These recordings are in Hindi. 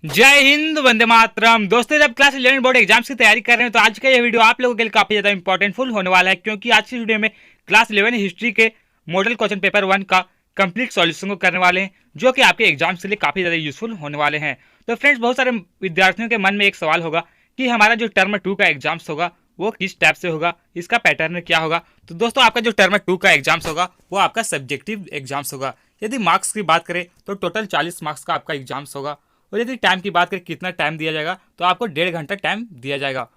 जय हिंद, वंदे मातरम। दोस्तों, जब क्लास 11 बोर्ड एग्जाम्स की तैयारी कर रहे हैं तो आज का ये वीडियो आप लोगों के लिए काफी ज्यादा इंपॉर्टेंटफुल होने वाला है, क्योंकि आज की वीडियो में क्लास 11 हिस्ट्री के मॉडल क्वेश्चन पेपर 1 का कंप्लीट सॉल्यूशन को करने वाले हैं, जो कि आपके एग्जाम्स के लिए काफी ज्यादा यूजफुल होने वाले हैं। तो फ्रेंड्स, बहुत सारे विद्यार्थियों के मन में एक सवाल होगा कि हमारा जो टर्म 2 का एग्जाम्स होगा वो किस टाइप से होगा, इसका पैटर्न क्या होगा। तो दोस्तों, आपका जो टर्म 2 का एग्जाम्स होगा वो आपका सब्जेक्टिव एग्जाम्स होगा। यदि मार्क्स की बात करें तो टोटल 40 मार्क्स का आपका एग्जाम्स होगा। और यदि टाइम की बात करें कितना टाइम दिया जाएगा तो आपको 1.5 घंटा टाइम दिया जाएगा।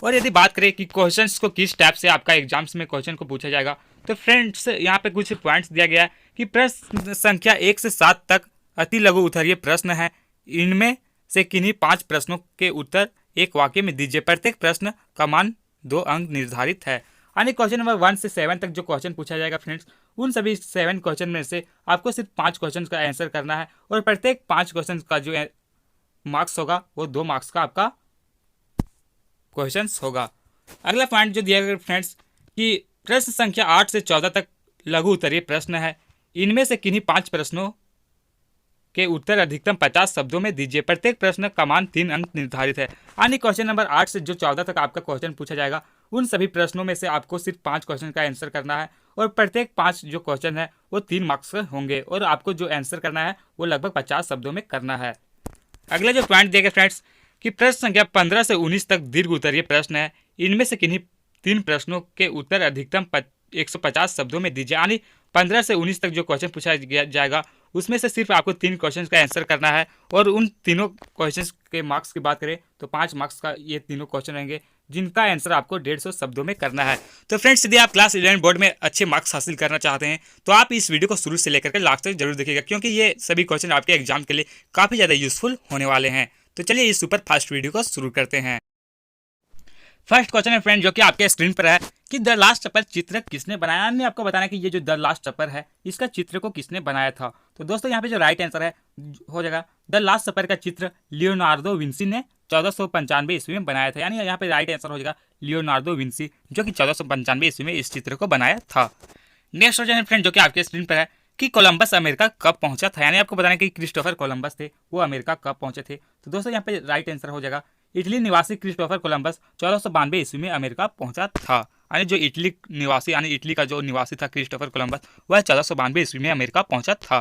और यदि बात करें कि क्वेश्चंस को किस टाइप से आपका एग्जाम्स में क्वेश्चन को पूछा जाएगा, तो फ्रेंड्स यहाँ पे कुछ पॉइंट्स दिया गया है कि प्रश्न संख्या 1 से 7 तक अति लघु उत्तरीय प्रश्न है। इनमें से किन्हीं 5 प्रश्नों के उत्तर एक वाक्य में दीजिए। प्रत्येक प्रश्न का मान 2 अंक निर्धारित है। यानी क्वेश्चन नंबर 1 से 7 तक जो क्वेश्चन पूछा जाएगा फ्रेंड्स, उन सभी 7 क्वेश्चन में से आपको सिर्फ 5 क्वेश्चन का आंसर करना है। और प्रत्येक 5 क्वेश्चन का जो मार्क्स होगा वो 2 मार्क्स का आपका क्वेश्चन होगा। अगला पॉइंट जो दिया गया फ्रेंड्स कि प्रश्न संख्या 8 से 14 तक लघु उत्तरीय प्रश्न है। इनमें से किन्हीं 5 प्रश्नों के उत्तर अधिकतम 50 शब्दों में दीजिए। प्रत्येक प्रश्न का मान 3 अंक निर्धारित है। यानी क्वेश्चन नंबर 8 से जो 14 तक आपका क्वेश्चन पूछा जाएगा, उन सभी प्रश्नों में से आपको सिर्फ 5 क्वेश्चन का आंसर करना है। और प्रत्येक 5 जो क्वेश्चन है वो 3 मार्क्स के होंगे और आपको जो आंसर करना है वो लगभग 50 शब्दों में करना है। अगला जो पॉइंट दिया गया फ्रेंड्स कि प्रश्न संख्या 15 से 19 तक दीर्घ उत्तरीय प्रश्न है। इनमें से किन्हीं 3 प्रश्नों के उत्तर अधिकतम 150 शब्दों में दीजिए। यानी 15 से 19 तक जो क्वेश्चन पूछा जाएगा उसमें से सिर्फ आपको 3 क्वेश्चन का आंसर करना है। और उन तीनों क्वेश्चन के मार्क्स की बात करें तो 5 मार्क्स का ये तीनों क्वेश्चन रहेंगे, जिनका आंसर आपको 150 शब्दों में करना है। तो फ्रेंड्स, यदि आप क्लास 11 बोर्ड में अच्छे मार्क्स हासिल करना चाहते हैं तो आप इस वीडियो को शुरू से लेकर के लास्ट तक जरूर देखिएगा, क्योंकि ये सभी क्वेश्चन आपके एग्जाम के लिए काफ़ी ज़्यादा यूजफुल होने वाले हैं। तो चलिए इस सुपर फास्ट वीडियो को शुरू करते हैं। फर्स्ट क्वेश्चन है फ्रेंड, जो कि आपके स्क्रीन पर है कि द लास्ट सपर चित्र किसने बनाया। हमने आपको बताना कि ये जो द लास्ट सपर है इसका चित्र को किसने बनाया था। तो दोस्तों, यहाँ पे जो राइट आंसर है हो जाएगा द लास्ट सपर का चित्र लियोनार्डो विंसी ने 1495 ईस्वी में बनाया था। यानी यहाँ पे राइट आंसर हो जाएगा लियोनार्डो विंसी, जो कि 1495 ईस्वी में इस चित्र को बनाया था। नेक्स्ट क्वेश्चन है फ्रेंड, जो कि आपके स्क्रीन पर है कि कोलंबस अमेरिका कब पहुंचा था। यानी आपको बताना कि क्रिस्टोफर कोलंबस थे वो अमेरिका कब पहुंचे थे। तो दोस्तों, यहाँ पे राइट आंसर हो जाएगा इटली निवासी क्रिस्टोफर कोलंबस 1492 ईस्वी में अमेरिका पहुंचा था। यानी जो इटली निवासी यानी इटली का जो निवासी था क्रिस्टोफर कोलंबस, वह 1492 ईस्वी में अमेरिका पहुंचा था।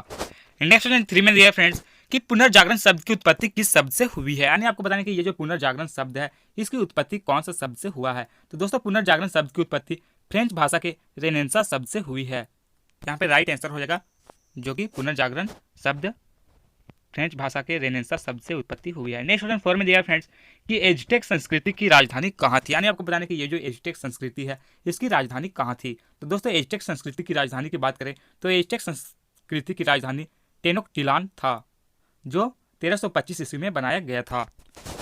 नेक्स्ट क्वेश्चन 3 में दिया फ्रेंड्स कि पुनर्जागरण शब्द की उत्पत्ति किस शब्द से हुई है। यानी आपको बताना कि ये जो पुनर्जागरण शब्द है इसकी उत्पत्ति कौन सा शब्द से हुआ है। तो दोस्तों, पुनर्जागरण शब्द की उत्पत्ति फ्रेंच भाषा के रेनेसां शब्द से हुई है। यहाँ पे राइट आंसर हो जाएगा जो कि पुनर्जागरण शब्द फ्रेंच भाषा के रेनेसां शब्द से उत्पत्ति हुई है। नेक्स्ट क्वेश्चन 4 में दिया फ्रेंड्स कि एज़टेक संस्कृति की राजधानी कहाँ थी। यानी आपको बताना कि ये जो एज़टेक संस्कृति है इसकी राजधानी कहाँ थी। तो दोस्तों, एज़टेक संस्कृति की राजधानी की बात करें तो एज़टेक संस्कृति की राजधानी टेनोक्टिलान था, जो 1325 ईस्वी में बनाया गया था।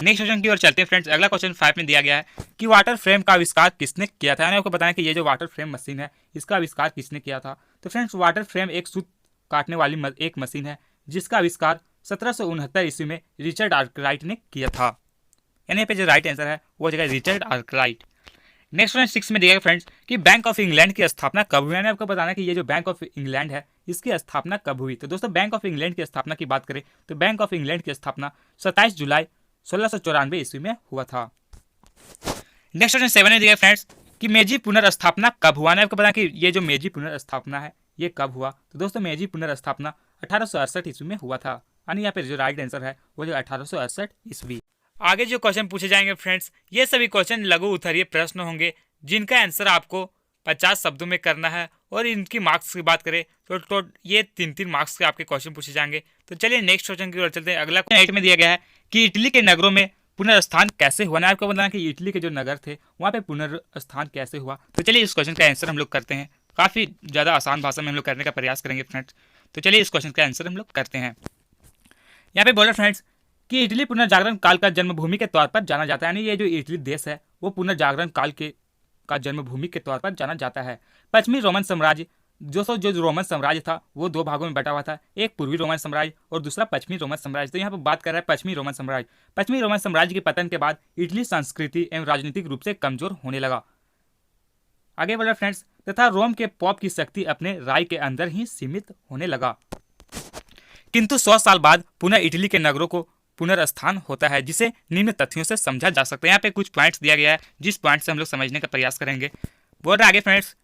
नेक्स्ट क्वेश्चन की ओर चलते हैं फ्रेंड्स। अगला क्वेश्चन 5 में दिया गया है कि वाटर फ्रेम का आविष्कार किसने किया था। यानी आपको बताना कि ये जो वाटर फ्रेम मशीन है इसका आविष्कार किसने किया था। तो फ्रेंड्स, वाटर फ्रेम एक सूत काटने वाली एक मशीन है जिसका आविष्कार 1769 ईस्वी में रिचर्ड आर्कराइट ने किया था। यानी पे जो राइट आंसर है वो जगह रिचर्ड आर्कराइट। नेक्स्ट क्वेश्चन 6 में दिया गया फ्रेंड्स कि बैंक ऑफ इंग्लैंड की स्थापना कब हुई। यानी आपको बताना कि ये जो बैंक ऑफ इंग्लैंड है इसकी स्थापना कब हुई। तो दोस्तों, बैंक ऑफ इंग्लैंड की स्थापना की बात करें तो बैंक ऑफ इंग्लैंड की स्थापना 27 जुलाई 1694 ईस्वी में हुआ था। नेक्स्ट क्वेश्चन 7 में दिया फ्रेंड्स कि मेजी पुनर्स्थापना कब हुआ। आपको पता कि ये जो मेजी पुनर्स्थापना है ये कब हुआ। तो दोस्तों, मेजी पुनर्स्थापना 1868 ईस्वी में हुआ था। यानी यहाँ पे जो राइट आंसर है वो जो 1868 ईस्वी। आगे जो क्वेश्चन पूछे जाएंगे फ्रेंड्स, ये सभी क्वेश्चन लघु उत्तरीय प्रश्न होंगे, जिनका आंसर आपको 50 शब्दों में करना है। और इनकी मार्क्स की बात करें तो ये 3-3 मार्क्स के आपके क्वेश्चन पूछे जाएंगे। तो चलिए नेक्स्ट क्वेश्चन की ओर चलते हैं। अगला क्वेश्चन 8 में दिया गया है कि इटली के नगरों में पुनर्स्थान कैसे हुआ। ना आपको बताना कि इटली के जो नगर थे वहाँ पे पुनर्स्थान कैसे हुआ। तो चलिए इस क्वेश्चन का आंसर हम लोग करते हैं। काफ़ी ज़्यादा आसान भाषा में हम लोग करने का प्रयास करेंगे फ्रेंड्स। तो चलिए इस क्वेश्चन का आंसर हम लोग करते हैं। यहाँ पे बोला फ्रेंड्स कि इटली पुनर्जागरण काल का जन्मभूमि के तौर पर जाना जाता है। यानी ये जो इटली देश है वो पुनर्जागरण काल का जन्मभूमि के तौर पर जाना जाता है। पश्चिमी रोमन साम्राज्य जो रोमन साम्राज्य था वो 2 भागों में बटा हुआ था, एक पूर्वी रोमन साम्राज्य और दूसरा पश्चिमी रोमन साम्राज्य। तो यहाँ पर बात कर रहा है पश्चिमी रोमन साम्राज्य। पश्चिमी रोमन साम्राज्य के पतन के बाद इटली सांस्कृतिक एवं राजनीतिक रूप से कमजोर होने लगा। आगे बढ़ा फ्रेंड्स, तथा रोम के पॉप की शक्ति अपने राय के अंदर ही सीमित होने लगा। किंतु 100 साल बाद पुनः इटली के नगरों को पुनर्स्थान होता है, जिसे निम्न तथ्यों से समझा जा सकता है। यहाँ पे कुछ पॉइंट्स दिया गया है जिस पॉइंट से हम लोग समझने का प्रयास करेंगे। बोल रहे आगे फ्रेंड्स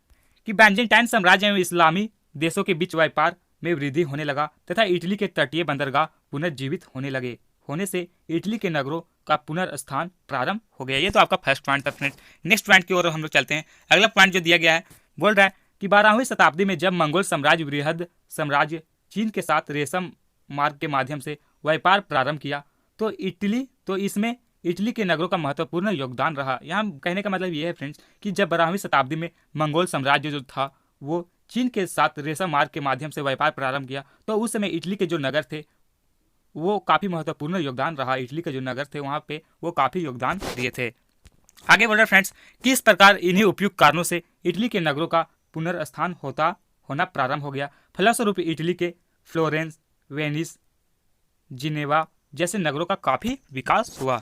कि बैजेंटाइन साम्राज्य में इस्लामी देशों के बीच व्यापार में वृद्धि होने लगा तथा इटली के तटीय बंदरगाह पुनर्जीवित होने लगे, होने से इटली के नगरों का पुनर्स्थान प्रारंभ हो गया। ये तो आपका फर्स्ट पॉइंट था फ्रेंड्स। नेक्स्ट पॉइंट की ओर हम लोग चलते हैं। अगला पॉइंट जो दिया गया है बोल रहा है कि 12वीं शताब्दी में जब मंगोल साम्राज्य बृहद साम्राज्य चीन के साथ रेशम मार्ग के माध्यम से व्यापार प्रारंभ किया तो इसमें इटली के नगरों का महत्वपूर्ण योगदान रहा। यहाँ कहने का मतलब ये है फ्रेंड्स कि जब 12वीं शताब्दी में मंगोल साम्राज्य जो था वो चीन के साथ रेशम मार्ग के माध्यम से व्यापार प्रारंभ किया, तो उस समय इटली के जो नगर थे वो काफ़ी महत्वपूर्ण योगदान रहा। इटली के जो नगर थे वहाँ पे वो काफ़ी योगदान दिए थे। आगे बढ़ रहे फ्रेंड्स कि इस प्रकार इन्हीं उपयुक्त कारणों से इटली के नगरों का पुनर्स्थान होना प्रारंभ हो गया। फलस्वरूप इटली के फ्लोरेंस, वेनिस, जिनेवा जैसे नगरों का काफ़ी विकास हुआ।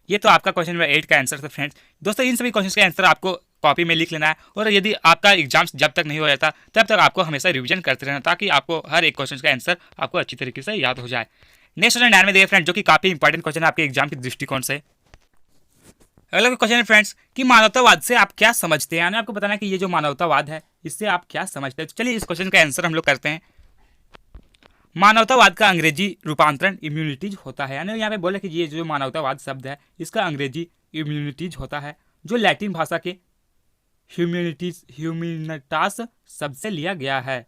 ये तो आपका क्वेश्चन नंबर 8 का आंसर था फ्रेंड्स। दोस्तों इन सभी क्वेश्चन का आंसर आपको कॉपी में लिख लेना है, और यदि आपका एग्जाम जब तक नहीं हो जाता तब तक आपको हमेशा रिवीजन करते रहना, ताकि आपको हर एक क्वेश्चन का आंसर आपको अच्छी तरीके से याद हो जाए। नेक्स्ट क्वेश्चन 9 में देखिए फ्रेंड्स, जो कि काफ़ी इंपॉर्टेंट क्वेश्चन है आपके एग्जाम के दृष्टिकोण से। अगला क्वेश्चन है फ्रेंड्स कि मानवतावाद से आप क्या समझते हैं, यानी आपको बताना है कि ये जो मानवतावाद है इससे आप क्या समझते हैं। तो चलिए इस क्वेश्चन का आंसर हम लोग करते हैं। मानवतावाद का अंग्रेजी रूपांतरण इम्यूनिटीज होता है, यानी यहाँ पे बोले कि ये जो मानवतावाद शब्द है इसका अंग्रेजी इम्यूनिटीज होता है, जो लैटिन भाषा के ह्यूमिनिटास शब्द से लिया गया है।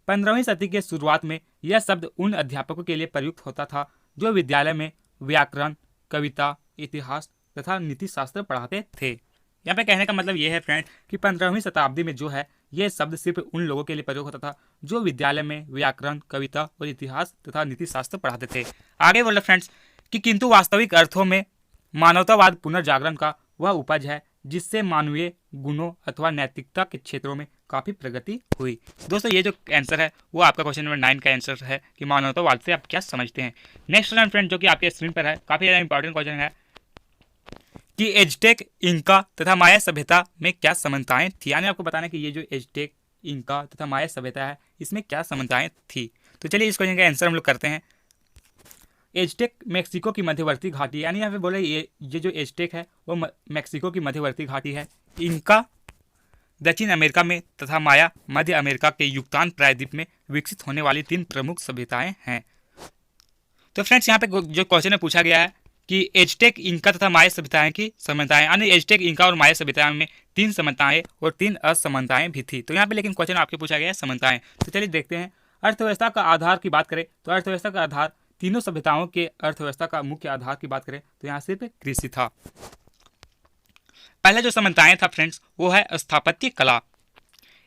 15वीं सदी के शुरुआत में यह शब्द उन अध्यापकों के लिए प्रयुक्त होता था जो विद्यालय में व्याकरण, कविता, इतिहास तथा नीति शास्त्र पढ़ाते थे। यहाँ पे कहने का मतलब ये है फ्रेंड कि 15वीं शताब्दी में जो है यह शब्द सिर्फ उन लोगों के लिए प्रयोग होता था जो विद्यालय में व्याकरण, कविता और इतिहास तथा नीति शास्त्र पढ़ाते थे। आगे बोल रहे फ्रेंड्स कि किंतु वास्तविक अर्थों में मानवतावाद पुनर्जागरण का वह उपज है जिससे मानवीय गुणों अथवा नैतिकता के क्षेत्रों में काफ़ी प्रगति हुई। दोस्तों ये जो आंसर है वो आपका क्वेश्चन नंबर 9 का आंसर है कि मानवतावाद से आप क्या समझते हैं। नेक्स्ट क्वेश्चन फ्रेंड जो कि आपके स्क्रीन पर है, काफ़ी ज़्यादा इंपॉर्टेंट क्वेश्चन है कि एज़टेक, इंका तथा माया सभ्यता में क्या समानताएं थी, यानी आपको बताना है कि ये जो एज़टेक, इंका तथा माया सभ्यता है इसमें क्या समानताएं थी। तो चलिए इस क्वेश्चन का आंसर हम लोग करते हैं। एज़टेक मेक्सिको की मध्यवर्ती घाटी, यानी यहाँ पे बोले ये जो एज़टेक है वो मेक्सिको की मध्यवर्ती घाटी है। इंका दक्षिण अमेरिका में तथा माया मध्य अमेरिका के युक्तान प्रायद्वीप में विकसित होने वाली 3 प्रमुख सभ्यताएं हैं। तो फ्रेंड्स यहाँ पे जो क्वेश्चन में पूछा गया है कि एज़टेक, इंका तथा माया सभ्यताएं की समानताएं, यानी एज़टेक, इंका और माया सभ्यताएं में 3 समानताएं और 3 असमानताएं भी थी। तो यहाँ पे लेकिन क्वेश्चन आपके पूछा गया है समानताएं। तो चलिए देखते हैं। अर्थव्यवस्था का आधार की बात करें तो अर्थव्यवस्था का आधार तीनों सभ्यताओं के अर्थव्यवस्था का मुख्य आधार की बात करें तो यहाँ सिर्फ कृषि था। पहला जो समानताएं था फ्रेंड्स वो है स्थापत्य कला।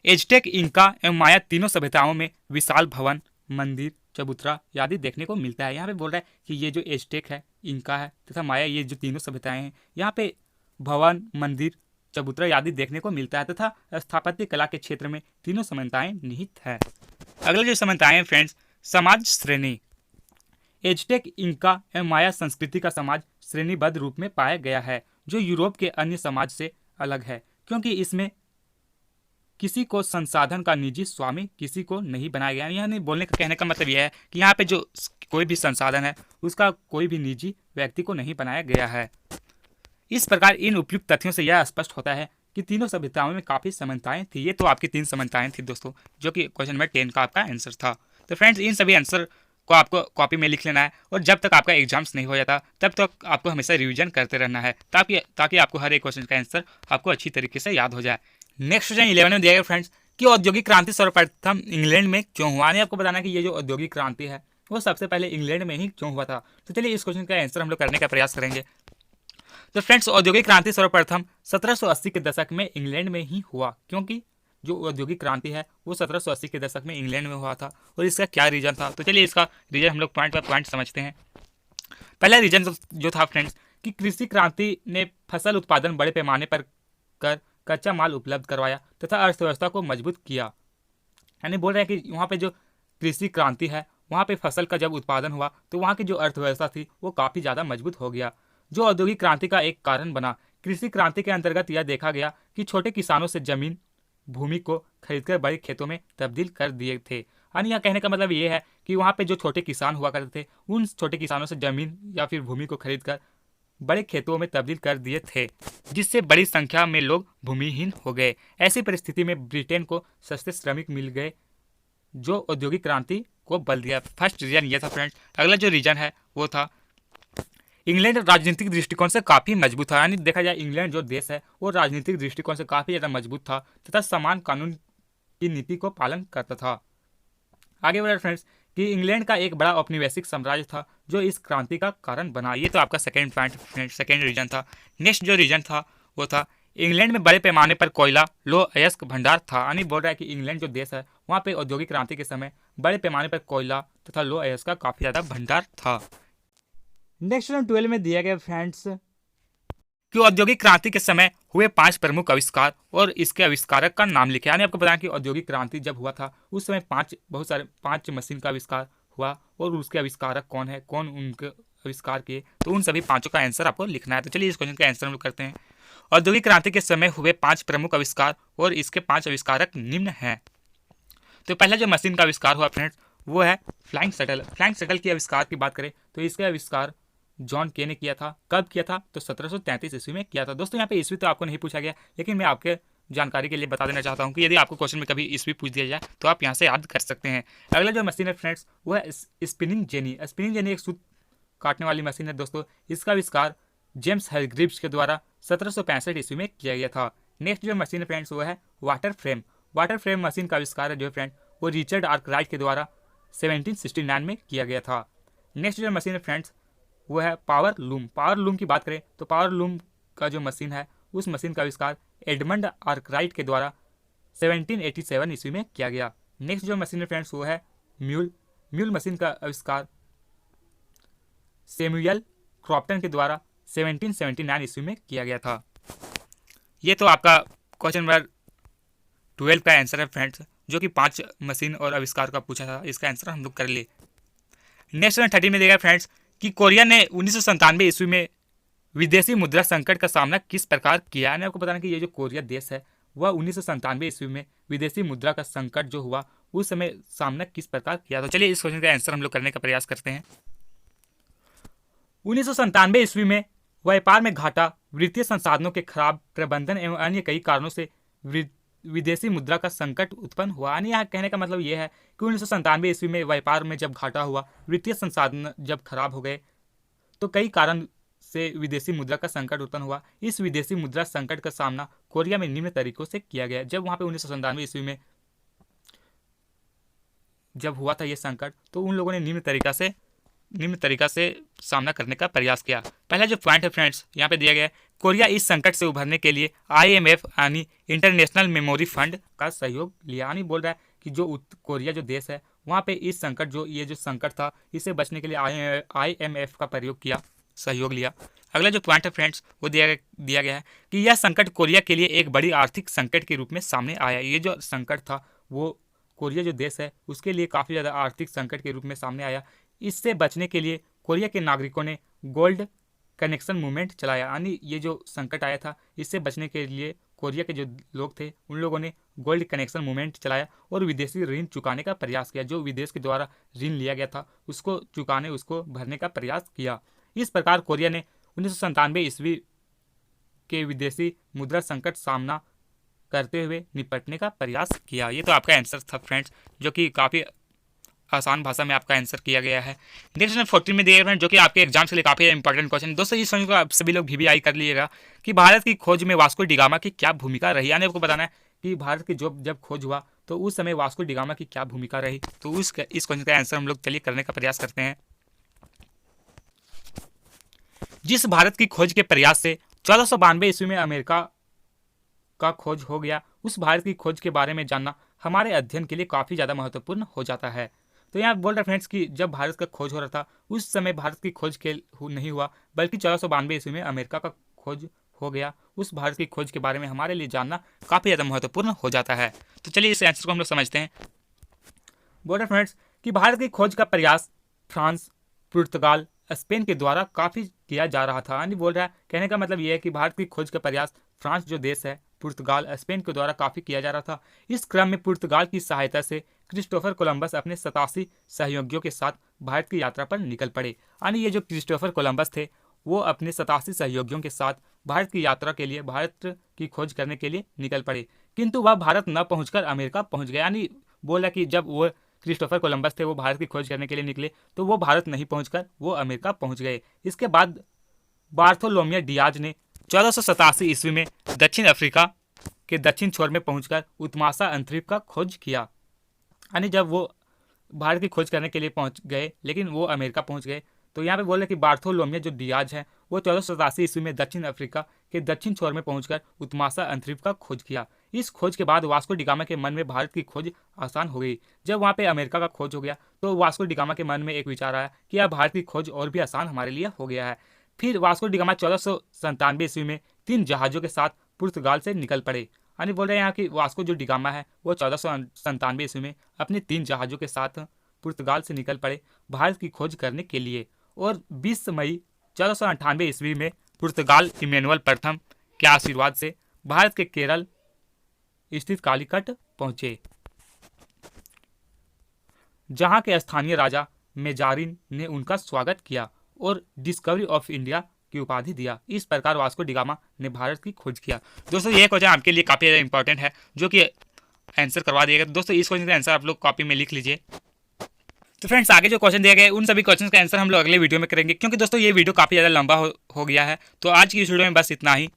एज़टेक, इंका एवं माया तीनों सभ्यताओं में विशाल भवन, मंदिर, चबूतरा आदि देखने को मिलता है। यहाँ पे बोल रहा है कि ये जो एज़टेक है, इंका है तथा माया, ये जो तीनों सभ्यताएं हैं यहाँ पे भवन, मंदिर, चबूतरा आदि देखने को मिलता है तथा स्थापत्य कला के क्षेत्र में तीनों समानताएं निहित है। अगला जो समानताएं फ्रेंड्स, समाज श्रेणी। एज़टेक, इंका एवं माया संस्कृति का समाज श्रेणीबद्ध रूप में पाया गया है जो यूरोप के अन्य समाज से अलग है, क्योंकि इसमें किसी को संसाधन का निजी स्वामी किसी को नहीं बनाया गया। यानी बोलने का कहने का मतलब यह है कि यहाँ पे जो कोई भी संसाधन है उसका कोई भी निजी व्यक्ति को नहीं बनाया गया है। इस प्रकार इन उपयुक्त तथ्यों से यह स्पष्ट होता है कि तीनों सभ्यताओं में काफ़ी समानताएं थी। ये तो आपकी 3 समानताएं थी दोस्तों, जो कि क्वेश्चन नंबर 10 का आपका आंसर था। तो फ्रेंड्स इन सभी आंसर को आपको कॉपी में लिख लेना है, और जब तक आपका एग्जाम्स नहीं हो जाता तब तक आपको हमेशा रिवीजन करते रहना है, ताकि आपको हर एक क्वेश्चन का आंसर आपको अच्छी तरीके से याद हो जाए। नेक्स्ट क्वेश्चन 11 में दिया गया फ्रेंड्स कि औद्योगिक क्रांति सर्वप्रथम इंग्लैंड में क्यों हुआ। नहीं आपको बताना कि ये जो औद्योगिक क्रांति है वो सबसे पहले इंग्लैंड में ही क्यों हुआ था। तो चलिए इस क्वेश्चन का आंसर हम लोग करने का प्रयास करेंगे। तो फ्रेंड्स औद्योगिक क्रांति सर्वप्रथम 1780 के दशक में इंग्लैंड में ही हुआ, क्योंकि जो औद्योगिक क्रांति है वो 1780 के दशक में इंग्लैंड में हुआ था। और इसका क्या रीजन था, तो चलिए इसका रीजन हम लोग पॉइंट बाय पॉइंट समझते हैं। पहला रीजन जो था फ्रेंड्स कि कृषि क्रांति ने फसल उत्पादन बड़े पैमाने पर कर कच्चा माल उपलब्ध करवाया तथा अर्थव्यवस्था को मजबूत किया। यानी बोल रहे हैं कि वहाँ पे जो कृषि क्रांति है वहाँ पे फसल का जब उत्पादन हुआ तो वहाँ की जो अर्थव्यवस्था थी वो काफ़ी ज़्यादा मजबूत हो गया, जो औद्योगिक क्रांति का एक कारण बना। कृषि क्रांति के अंतर्गत यह देखा गया कि छोटे किसानों से जमीन भूमि को खरीदकर बड़े खेतों में तब्दील कर दिए थे। यानी यहाँ कहने का मतलब ये है कि वहाँ पे जो छोटे किसान हुआ करते थे उन छोटे किसानों से जमीन या फिर भूमि को खरीद कर बड़े खेतों में तब्दील कर दिए थे, जिससे बड़ी संख्या में लोग भूमिहीन हो गए। ऐसी परिस्थिति में ब्रिटेन को सस्ते श्रमिक मिल गए, जो औद्योगिक क्रांति को बल दिया। फर्स्ट रीजन ये था फ्रेंड्स। अगला जो रीजन है वो था इंग्लैंड राजनीतिक दृष्टिकोण से काफ़ी मजबूत था। यानी देखा जाए इंग्लैंड जो देश है वो राजनीतिक दृष्टिकोण से काफ़ी ज़्यादा मजबूत था तथा समान कानून की नीति को पालन करता था। आगे बढ़े फ्रेंड्स कि इंग्लैंड का एक बड़ा औपनिवेशिक साम्राज्य था जो इस क्रांति का कारण बना। ये तो आपका सेकेंड पॉइंट, सेकेंड रीजन था। नेक्स्ट जो रीजन था वो था इंग्लैंड में बड़े पैमाने पर कोयला लो अयस्क भंडार था। यानी बोल रहा है कि इंग्लैंड जो देश है वहाँ पे औद्योगिक क्रांति के समय बड़े पैमाने पर कोयला तथा लो अयस्क का काफ़ी ज़्यादा भंडार था। नेक्स्ट 12 में दिया गया फ्रेंड्स कि औद्योगिक क्रांति के समय हुए 5 प्रमुख आविष्कार और इसके आविष्कारक का नाम लिखे। यानी आपको बताया कि औद्योगिक क्रांति जब हुआ था उस समय बहुत सारे 5 मशीन का आविष्कार हुआ और उसके आविष्कारक कौन है, कौन उनके आविष्कार किए, तो उन सभी 5 का आंसर आपको लिखना है। तो चलिए इस क्वेश्चन का आंसर हम लोग करते हैं। औद्योगिक क्रांति के समय हुए 5 प्रमुख आविष्कार और इसके 5 आविष्कारक निम्न हैं। तो पहला जो मशीन का आविष्कार हुआ फ्रेंड्स वो है फ्लाइंग शटल। फ्लाइंग शटल के आविष्कार की बात करें तो इसका आविष्कार जॉन के ने किया था। कब किया था? तो 1733 ईस्वी में किया था। दोस्तों यहाँ पे ईस्वी तो आपको नहीं पूछा गया, लेकिन मैं आपके जानकारी के लिए बता देना चाहता हूँ कि यदि आपको क्वेश्चन में कभी ईस्वी पूछ दिया जाए तो आप यहाँ से याद कर सकते हैं। अगला जो मशीन है फ्रेंड्स वो है स्पिनिंग जेनी। स्पिनिंग जेनी एक सूत काटने वाली मशीन है दोस्तों। इसका आविष्कार जेम्स हरग्रीव्स के द्वारा 1765 ईस्वी में किया गया था। नेक्स्ट जो मशीन है फ्रेंड्स वो है water frame. Water frame machine का आविष्कार है जो फ्रेंड वो रिचर्ड आर्कराइट के द्वारा 1769 में किया गया था। नेक्स्ट जो मशीन है फ्रेंड्स वो है पावर लूम। पावर लूम की बात करें तो पावर लूम का जो मशीन है उस मशीन का आविष्कार एडमंड आर्कराइट के द्वारा 1787 ईस्वी में किया गया। नेक्स्ट जो मशीन है फ्रेंड्स वो है म्यूल। म्यूल मशीन का आविष्कार सैमुअल क्रॉम्पटन के द्वारा 1779 ईस्वी में किया गया था। ये तो आपका क्वेश्चन नंबर 12 का आंसर है फ्रेंड्स, जो कि 5 मशीन और आविष्कार का पूछा था। इसका आंसर हम लोग कर लिए। नेक्स्ट 30 में देगा फ्रेंड्स कि कोरिया ने 1997 ईस्वी में विदेशी मुद्रा संकट का सामना किस प्रकार किया। यानी आपको बताना कि ये जो कोरिया देश है वह 1997 ईस्वी में विदेशी मुद्रा का संकट जो हुआ उस समय सामना किस प्रकार किया। तो चलिए इस क्वेश्चन का आंसर हम लोग करने का प्रयास करते हैं। 1997 ईस्वी में व्यापार में घाटा, वित्तीय संसाधनों के खराब प्रबंधन एवं अन्य कई कारणों से विदेशी मुद्रा का संकट उत्पन्न हुआ। यानी यहाँ कहने का मतलब ये है कि 1997 ईस्वी में व्यापार में जब घाटा हुआ, वित्तीय संसाधन जब खराब हो गए, तो कई कारण से विदेशी मुद्रा का संकट उत्पन्न हुआ। इस विदेशी मुद्रा संकट का सामना कोरिया में निम्न तरीकों से किया गया। जब वहाँ पे 1997 ईस्वी में जब हुआ था ये संकट, तो उन लोगों ने निम्न तरीका से सामना करने का प्रयास किया। पहला जो पॉइंट है फ्रेंड्स यहाँ पे दिया गया है, कोरिया इस संकट से उभरने के लिए IMF यानी इंटरनेशनल मेमोरी फंड का सहयोग लिया। यानी बोल रहा है कि जो कोरिया जो देश है वहाँ पे इस संकट ये जो संकट था इससे बचने के लिए IMF का प्रयोग किया, सहयोग लिया। अगला जो पॉइंट है फ्रेंड्स वो दिया गया है कि यह संकट कोरिया के लिए एक बड़ी आर्थिक संकट के रूप में सामने आया। ये जो संकट था वो कोरिया जो देश है उसके लिए काफ़ी ज़्यादा आर्थिक संकट के रूप में सामने आया। इससे बचने के लिए कोरिया के नागरिकों ने गोल्ड कनेक्शन मूवमेंट चलाया। यानी ये जो संकट आया था इससे बचने के लिए कोरिया के जो लोग थे उन लोगों ने गोल्ड कनेक्शन मूवमेंट चलाया और विदेशी ऋण चुकाने का प्रयास किया। जो विदेश के द्वारा ऋण लिया गया था उसको भरने का प्रयास किया। इस प्रकार कोरिया ने 1997 ईस्वी के विदेशी मुद्रा संकट सामना करते हुए निपटने का प्रयास किया। ये तो आपका आंसर था फ्रेंड्स, जो कि काफ़ी आसान भाषा में आपका आंसर किया गया है। नेक्स्ट 14 में दिया गया जो कि आपके एग्जाम के लिए काफ़ी इंपॉर्टेंट क्वेश्चन। दोस्तों इस क्वेश्चन को आप सभी लोग VBI कर लीजिएगा कि भारत की खोज में वास्को डी गामा की क्या भूमिका रही। यानी आपको बताना है कि भारत की जब खोज हुआ तो उस समय वास्को डी गामा की क्या भूमिका रही। तो इस क्वेश्चन का आंसर हम लोग चलिए करने का प्रयास करते हैं। जिस भारत की खोज के प्रयास से 1492 ईस्वी में अमेरिका का खोज हो गया, उस भारत की खोज के बारे में जानना हमारे अध्ययन के लिए काफ़ी ज़्यादा महत्वपूर्ण हो जाता है। तो यहाँ बोल रहे फ्रेंड्स कि जब भारत का खोज हो रहा था उस समय भारत की खोज नहीं हुआ, बल्कि 1492 ईस्वी में अमेरिका का खोज हो गया। उस भारत की खोज के बारे में हमारे लिए जानना काफ़ी ज़्यादा महत्वपूर्ण हो जाता है। तो चलिए इस आंसर को हम लोग समझते हैं। बोल रहे फ्रेंड्स कि भारत की खोज का प्रयास फ्रांस, पुर्तगाल, स्पेन के द्वारा काफ़ी किया जा रहा था। यानी बोल रहा है कहने का मतलब ये है कि भारत की खोज का प्रयास फ्रांस जो देश है, पुर्तगाल, स्पेन के द्वारा काफ़ी किया जा रहा था। इस क्रम में पुर्तगाल की सहायता से क्रिस्टोफर कोलंबस अपने 87 सहयोगियों के साथ भारत की यात्रा पर निकल पड़े। यानी ये जो क्रिस्टोफर कोलंबस थे वो अपने 87 सहयोगियों के साथ भारत की यात्रा के लिए, भारत की खोज करने के लिए निकल पड़े। किंतु वह भारत न पहुंचकर अमेरिका पहुंच गए। यानी बोला कि जब वो क्रिस्टोफर कोलंबस थे वो भारत की खोज करने के लिए निकले तो वो भारत नहीं पहुंचकर वो अमेरिका पहुंच गए। इसके बाद बार्थोलोमियो डियाज ने 1487 ईस्वी में दक्षिण अफ्रीका के दक्षिण छोर में पहुंचकर उत्मासा अंतरिक्ष का खोज किया। यानी जब वो भारत की खोज करने के लिए पहुंच गए लेकिन वो अमेरिका पहुंच गए, तो यहाँ पे बोले कि बार्थोलोमियो जो डियाज है वो 1487 ईस्वी में दक्षिण अफ्रीका के दक्षिण छोर में पहुंचकर उत्मासा अंतरिक्ष का खोज किया। इस खोज के बाद वास्को डिगामा के मन में भारत की खोज आसान हो गई। जब वहाँ पे अमेरिका का खोज हो गया तो वास्को डिगामा के मन में एक विचार आया कि अब भारत की खोज और भी आसान हमारे लिए हो गया है। फिर वास्को डिगामा 1497 ईस्वी में 3 जहाज़ों के साथ पुर्तगाल से निकल पड़े। यानी बोल रहे हैं यहाँ कि वास्को जो डिगामा है वो 1497 ईस्वी में अपने 3 जहाज़ों के साथ पुर्तगाल से निकल पड़े भारत की खोज करने के लिए। और 20 मई 1498 ईस्वी में पुर्तगाल इमैनुअल प्रथम के आशीर्वाद से भारत के केरल स्थित कालीकट पहुंचे, जहां के स्थानीय राजा मेजारिन ने उनका स्वागत किया और डिस्कवरी ऑफ इंडिया की उपाधि दिया। इस प्रकार वास्को डिगामा ने भारत की खोज किया। दोस्तों ये क्वेश्चन आपके लिए काफ़ी ज़्यादा इंपॉर्टेंट है जो कि आंसर करवा दिएगा। दोस्तों इस क्वेश्चन का आंसर आप लोग कॉपी में लिख लीजिए। तो फ्रेंड्स आगे जो क्वेश्चन दिए गए उन सभी क्वेश्चन का आंसर हम लोग अगले वीडियो में करेंगे, क्योंकि दोस्तों ये वीडियो काफ़ी ज़्यादा लंबा हो गया है। तो आज की इस वीडियो में बस इतना ही।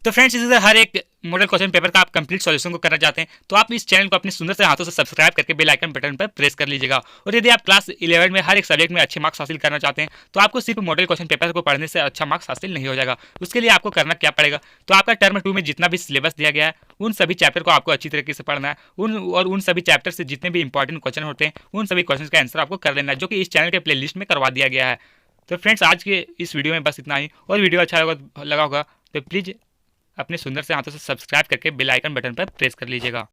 तो फ्रेंड्स इसी तरह हर एक मॉडल क्वेश्चन पेपर का आप कंप्लीट सॉल्यूशन को करना चाहते हैं तो आप इस चैनल को अपने सुंदर से हाथों से सब्सक्राइब करके बेल आइकन बटन पर प्रेस कर लीजिएगा। और यदि आप क्लास 11 में हर एक सब्जेक्ट में अच्छे मार्क्स हासिल करना चाहते हैं तो आपको सिर्फ मॉडल क्वेश्चन पेपर को पढ़ने से अच्छा मार्क्स हासिल नहीं हो जाएगा। उसके लिए आपको करना क्या पड़ेगा, तो आपका टर्म 2 में जितना भी सिलेबस दिया गया है उन सभी चैप्टर को आपको अच्छी तरीके से पढ़ना है। उन सभी चैप्टर से जितने भी इंपॉर्टेंट क्वेश्चन होते हैं उन सभी क्वेश्चन का आंसर आपको कर लेना है, जो कि इस चैनल के प्ले लिस्ट में करवा दिया गया है। तो फ्रेंड्स आज के इस वीडियो में बस इतना ही। और वीडियो अच्छा लगा होगा तो प्लीज़ अपने सुंदर से हाथों से सब्सक्राइब करके बेल आइकन बटन पर प्रेस कर लीजिएगा।